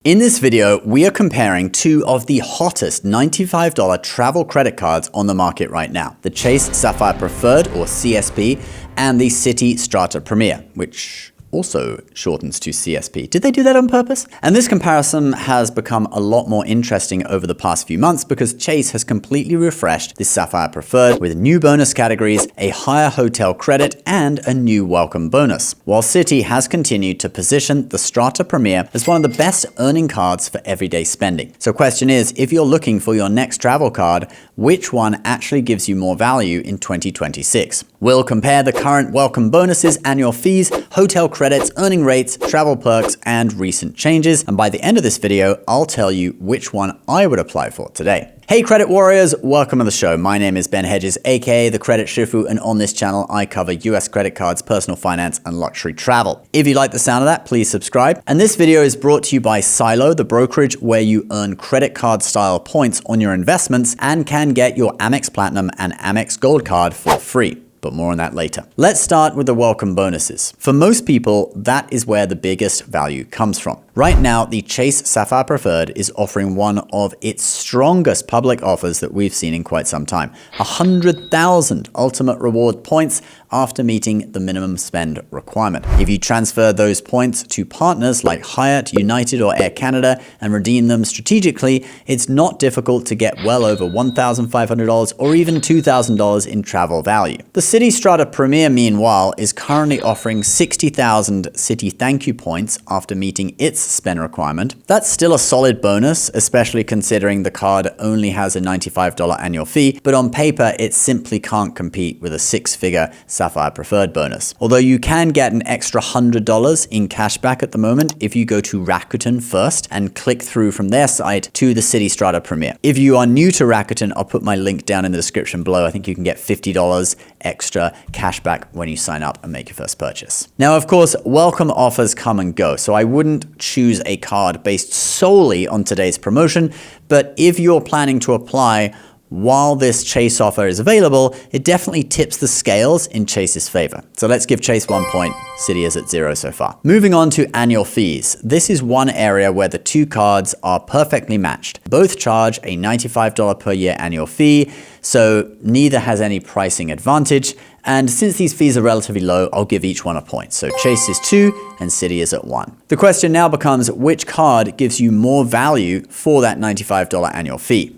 In this video, we are comparing two of the hottest $95 travel credit cards on the market right now. The Chase Sapphire Preferred, or CSP, and the Citi Strata Premier, which also shortens to CSP. Did they do that on purpose? And this comparison has become a lot more interesting over the past few months because Chase has completely refreshed the Sapphire Preferred with new bonus categories, a higher hotel credit, and a new welcome bonus. While Citi has continued to position the Strata Premier as one of the best earning cards for everyday spending. So question is, if you're looking for your next travel card, which one actually gives you more value in 2026? We'll compare the current welcome bonuses, annual fees, hotel credits, earning rates, travel perks, and recent changes. And by the end of this video, I'll tell you which one I would apply for today. Hey credit warriors, welcome to the show. My name is Ben Hedges, aka the Credit Shifu, and on this channel I cover US credit cards, personal finance, and luxury travel. If you like the sound of that, please subscribe. And this video is brought to you by Silo, the brokerage where you earn credit card style points on your investments and can get your Amex Platinum and Amex Gold card for free. But more on that later. Let's start with the welcome bonuses. For most people, that is where the biggest value comes from. Right now, the Chase Sapphire Preferred is offering one of its strongest public offers that we've seen in quite some time. 100,000 ultimate reward points after meeting the minimum spend requirement. If you transfer those points to partners like Hyatt, United, or Air Canada and redeem them strategically, it's not difficult to get well over $1,500 or even $2,000 in travel value. The Citi Strata Premier, meanwhile, is currently offering 60,000 Citi Thank You points after meeting its spend requirement. That's still a solid bonus, especially considering the card only has a $95 annual fee, but on paper, it simply can't compete with a six-figure Sapphire Preferred bonus. Although you can get an extra $100 in cash back at the moment if you go to Rakuten first and click through from their site to the Citi Strata Premier. If you are new to Rakuten, I'll put my link down in the description below. I think you can get $50 extra cash back when you sign up and make your first purchase. Now, of course, welcome offers come and go, so I wouldn't choose a card based solely on today's promotion, but if you're planning to apply while this Chase offer is available, it definitely tips the scales in Chase's favor. So let's give Chase 1 point. Citi is at 0 so far. Moving on to annual fees. This is one area where the two cards are perfectly matched. Both charge a $95 per year annual fee, so neither has any pricing advantage. And since these fees are relatively low, I'll give each one a point. So Chase is 2 and Citi is at 1. The question now becomes, which card gives you more value for that $95 annual fee?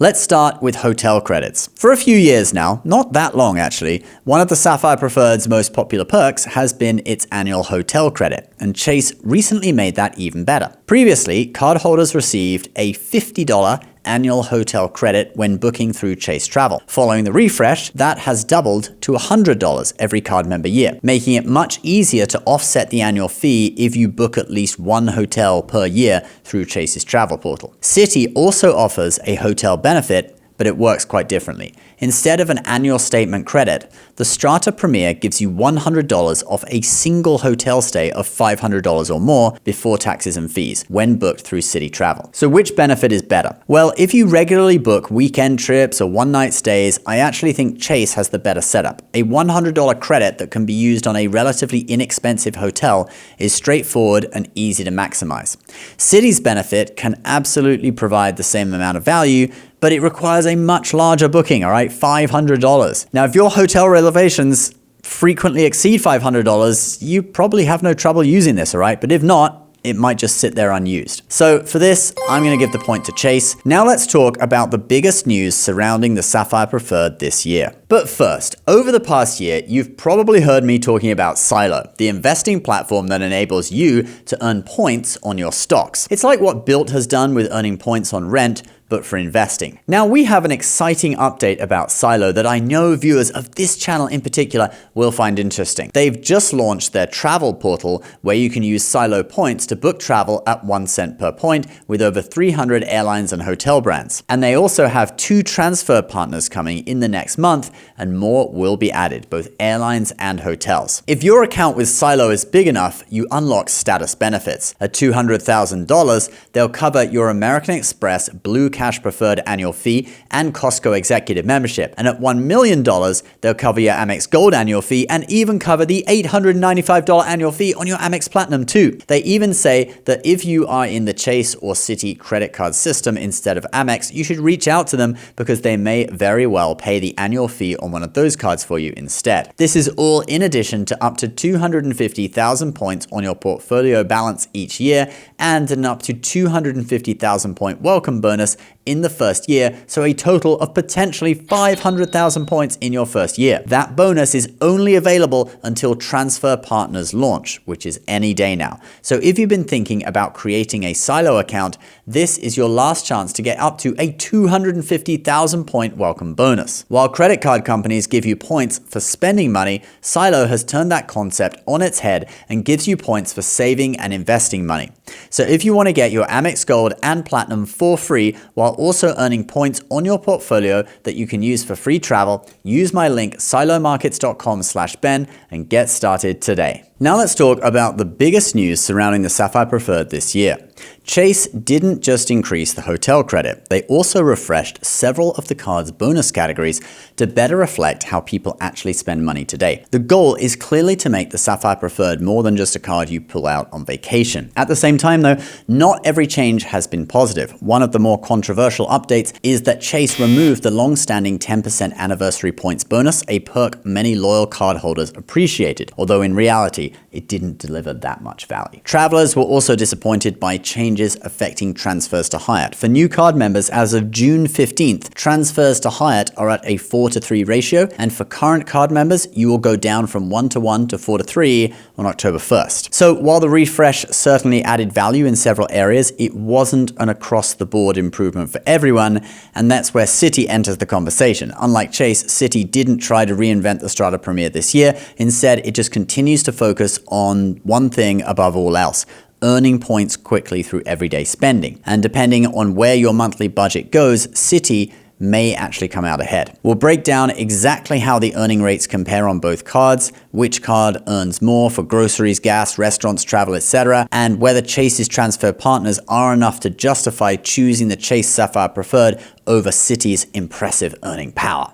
Let's start with hotel credits. For a few years now, not that long actually, one of the Sapphire Preferred's most popular perks has been its annual hotel credit, and Chase recently made that even better. Previously, cardholders received a $50 annual hotel credit when booking through Chase Travel. Following the refresh, that has doubled to $100 every card member year, making it much easier to offset the annual fee if you book at least one hotel per year through Chase's travel portal. Citi also offers a hotel benefit, but it works quite differently. Instead of an annual statement credit, the Strata Premier gives you $100 off a single hotel stay of $500 or more before taxes and fees when booked through Citi Travel. So which benefit is better? Well, if you regularly book weekend trips or one-night stays, I actually think Chase has the better setup. A $100 credit that can be used on a relatively inexpensive hotel is straightforward and easy to maximize. Citi's benefit can absolutely provide the same amount of value, but it requires a much larger booking, all right? $500. Now, if your hotel reservations frequently exceed $500, you probably have no trouble using this, all right? But if not, it might just sit there unused. So for this, I'm gonna give the point to Chase. Now let's talk about the biggest news surrounding the Sapphire Preferred this year. But first, over the past year, you've probably heard me talking about Silo, the investing platform that enables you to earn points on your stocks. It's like what Built has done with earning points on rent, but for investing. Now we have an exciting update about Silo that I know viewers of this channel in particular will find interesting. They've just launched their travel portal where you can use Silo points to book travel at 1 cent per point with over 300 airlines and hotel brands. And they also have 2 transfer partners coming in the next month and more will be added, both airlines and hotels. If your account with Silo is big enough, you unlock status benefits. At $200,000, they'll cover your American Express Blue Cash Preferred annual fee and Costco Executive membership. And at $1 million, they'll cover your Amex Gold annual fee and even cover the $895 annual fee on your Amex Platinum too. They even say that if you are in the Chase or Citi credit card system instead of Amex, you should reach out to them because they may very well pay the annual fee on one of those cards for you instead. This is all in addition to up to 250,000 points on your portfolio balance each year and an up to 250,000 point welcome bonus in the first year, so a total of potentially 500,000 points in your first year. That bonus is only available until Transfer Partners launch, which is any day now. So if you've been thinking about creating a Silo account, this is your last chance to get up to a 250,000 point welcome bonus. While credit card companies give you points for spending money, Silo has turned that concept on its head and gives you points for saving and investing money. So if you want to get your Amex Gold and Platinum for free while also earning points on your portfolio that you can use for free travel, use my link silomarkets.com/Ben and get started today. Now let's talk about the biggest news surrounding the Sapphire Preferred this year. Chase didn't just increase the hotel credit, they also refreshed several of the card's bonus categories to better reflect how people actually spend money today. The goal is clearly to make the Sapphire Preferred more than just a card you pull out on vacation. At the same time though, not every change has been positive. One of the more controversial updates is that Chase removed the long-standing 10% anniversary points bonus, a perk many loyal cardholders appreciated, although in reality, it didn't deliver that much value. Travelers were also disappointed by changes affecting transfers to Hyatt. For new card members as of June 15th, transfers to Hyatt are at a 4:3 ratio, and for current card members, you will go down from 1:1 to 4:3 on October 1st. So while the refresh certainly added value in several areas, it wasn't an across-the-board improvement for everyone, and that's where Citi enters the conversation. Unlike Chase, Citi didn't try to reinvent the Strata Premier this year. Instead, it just continues to focus on one thing above all else: earning points quickly through everyday spending. And depending on where your monthly budget goes, Citi may actually come out ahead. We'll break down exactly how the earning rates compare on both cards, which card earns more for groceries, gas, restaurants, travel, etc., and whether Chase's transfer partners are enough to justify choosing the Chase Sapphire Preferred over Citi's impressive earning power.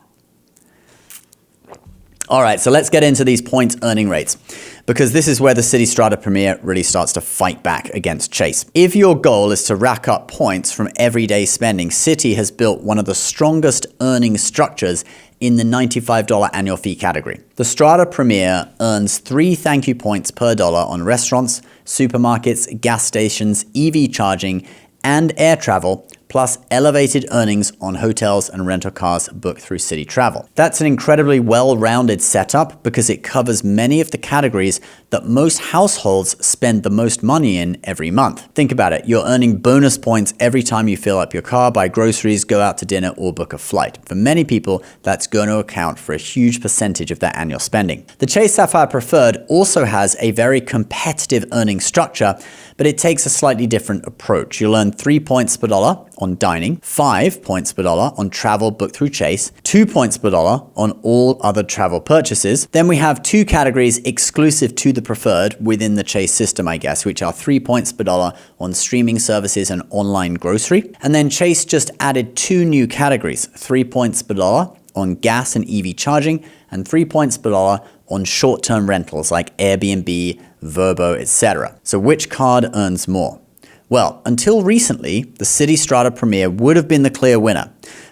All right, so let's get into these points earning rates, because this is where the Citi Strata Premier really starts to fight back against Chase. If your goal is to rack up points from everyday spending, Citi has built one of the strongest earning structures in the $95 annual fee category. The Strata Premier earns 3 thank you points per dollar on restaurants, supermarkets, gas stations, EV charging, and air travel, plus elevated earnings on hotels and rental cars booked through Citi Travel. That's an incredibly well-rounded setup because it covers many of the categories that most households spend the most money in every month. Think about it, you're earning bonus points every time you fill up your car, buy groceries, go out to dinner, or book a flight. For many people, that's going to account for a huge percentage of their annual spending. The Chase Sapphire Preferred also has a very competitive earning structure, but it takes a slightly different approach. You'll earn 3 points per dollar on dining, 5 points per dollar on travel booked through Chase, 2 points per dollar on all other travel purchases. Then we have 2 categories exclusive to the Preferred within the Chase system, I guess, which are 3 points per dollar on streaming services and online grocery. And then Chase just added 2 new categories, 3 points per dollar on gas and EV charging, and 3 points per dollar on short-term rentals like Airbnb, Vrbo, etc. So which card earns more? Well, until recently, the Citi Strata Premier would have been the clear winner.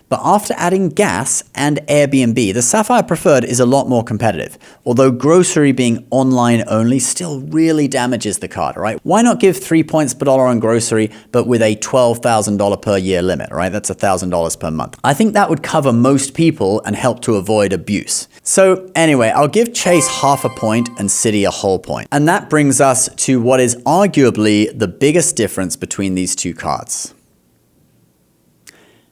But after adding gas and Airbnb, the Sapphire Preferred is a lot more competitive. Although grocery being online only still really damages the card, right? Why not give 3 points per dollar on grocery, but with a $12,000 per year limit, right? That's $1,000 per month. I think that would cover most people and help to avoid abuse. So anyway, I'll give Chase half a point and Citi a whole point. And that brings us to what is arguably the biggest difference between these two cards.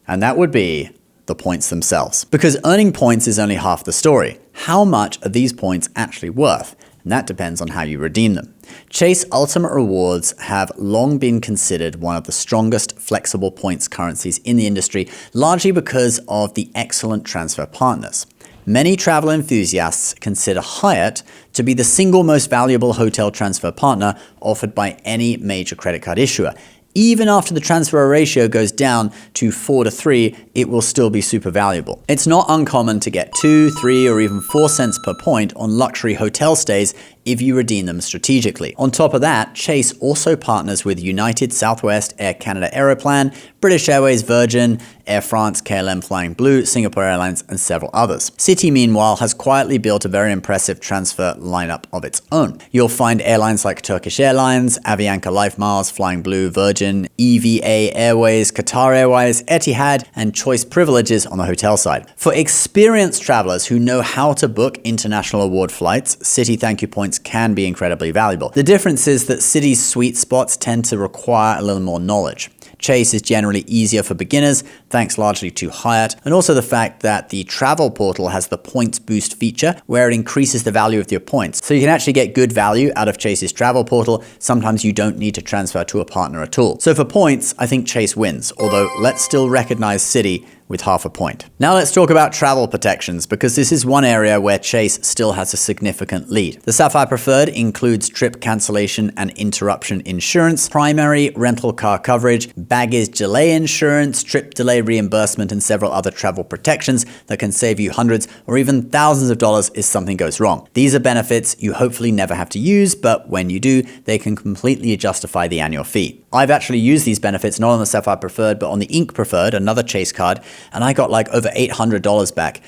And that would be the points themselves. Because earning points is only half the story. How much are these points actually worth? And that depends on how you redeem them. Chase Ultimate Rewards have long been considered one of the strongest flexible points currencies in the industry, largely because of the excellent transfer partners. Many travel enthusiasts consider Hyatt to be the single most valuable hotel transfer partner offered by any major credit card issuer. Even after the transfer ratio goes down to 4-3, it will still be super valuable. It's not uncommon to get 2, 3, or even 4 cents per point on luxury hotel stays if you redeem them strategically. On top of that, Chase also partners with United, Southwest, Air Canada Aeroplan, British Airways, Virgin, Air France, KLM Flying Blue, Singapore Airlines, and several others. Citi, meanwhile, has quietly built a very impressive transfer lineup of its own. You'll find airlines like Turkish Airlines, Avianca Life Miles, Flying Blue, Virgin, EVA Airways, Qatar Airways, Etihad, and Choice Privileges on the hotel side. For experienced travelers who know how to book international award flights, Citi Thank You Points can be incredibly valuable. The difference is that Citi's sweet spots tend to require a little more knowledge. Chase is generally easier for beginners, thanks largely to Hyatt, and also the fact that the travel portal has the points boost feature where it increases the value of your points. So you can actually get good value out of Chase's travel portal. Sometimes you don't need to transfer to a partner at all. So for points, I think Chase wins, although let's still recognize Citi with half a point. Now let's talk about travel protections, because this is one area where Chase still has a significant lead. The Sapphire Preferred includes trip cancellation and interruption insurance, primary rental car coverage, baggage delay insurance, trip delay reimbursement, and several other travel protections that can save you hundreds or even thousands of dollars if something goes wrong. These are benefits you hopefully never have to use, but when you do, they can completely justify the annual fee. I've actually used these benefits not on the Sapphire Preferred, but on the Ink Preferred, another Chase card, and I got like over $800 back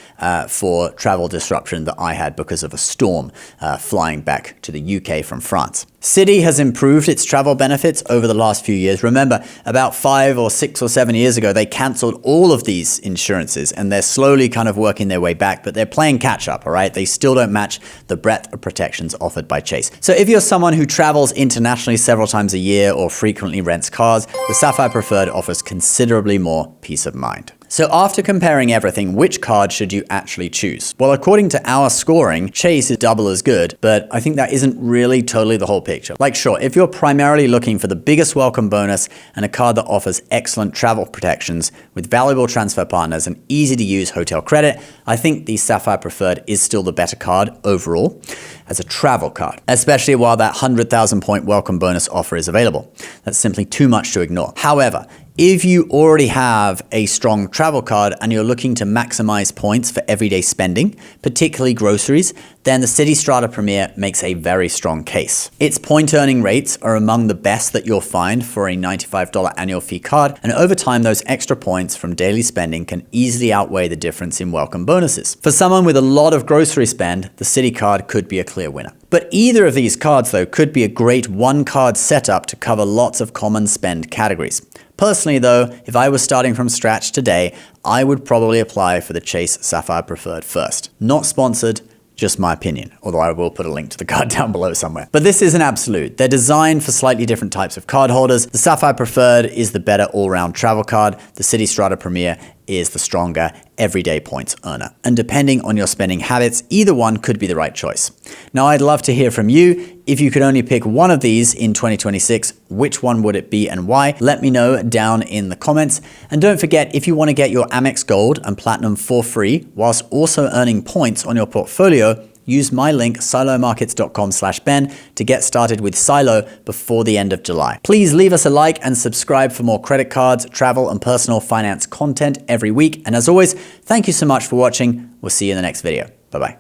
for travel disruption that I had because of a storm flying back to the UK from France. Citi has improved its travel benefits over the last few years. Remember, about 5 or 6 or 7 years ago, they canceled all of these insurances, and they're slowly kind of working their way back, but they're playing catch up, all right? They still don't match the breadth of protections offered by Chase. So if you're someone who travels internationally several times a year or frequently rents cars, the Sapphire Preferred offers considerably more peace of mind. So after comparing everything, which card should you actually choose? Well, according to our scoring, Chase is double as good, but I think that isn't really totally the whole picture. Like sure, if you're primarily looking for the biggest welcome bonus and a card that offers excellent travel protections with valuable transfer partners and easy to use hotel credit, I think the Sapphire Preferred is still the better card overall as a travel card, especially while that 100,000 point welcome bonus offer is available. That's simply too much to ignore. However, if you already have a strong travel card and you're looking to maximize points for everyday spending, particularly groceries, then the Citi Strata Premier makes a very strong case. Its point earning rates are among the best that you'll find for a $95 annual fee card, and over time those extra points from daily spending can easily outweigh the difference in welcome bonuses. For someone with a lot of grocery spend, the Citi card could be a clear winner. But either of these cards though could be a great one card setup to cover lots of common spend categories. Personally though, if I was starting from scratch today, I would probably apply for the Chase Sapphire Preferred first. Not sponsored, just my opinion, although I will put a link to the card down below somewhere. But this is an absolute. They're designed for slightly different types of card holders. The Sapphire Preferred is the better all-round travel card. The Citi Strata Premier is the stronger everyday points earner. And depending on your spending habits, either one could be the right choice. Now, I'd love to hear from you. If you could only pick one of these in 2026, which one would it be and why? Let me know down in the comments. And don't forget, if you want to get your Amex Gold and Platinum for free, whilst also earning points on your portfolio, use my link silomarkets.com/Ben to get started with Silo before the end of July. Please leave us a like and subscribe for more credit cards, travel, and personal finance content every week. And as always, thank you so much for watching. We'll see you in the next video. Bye-bye.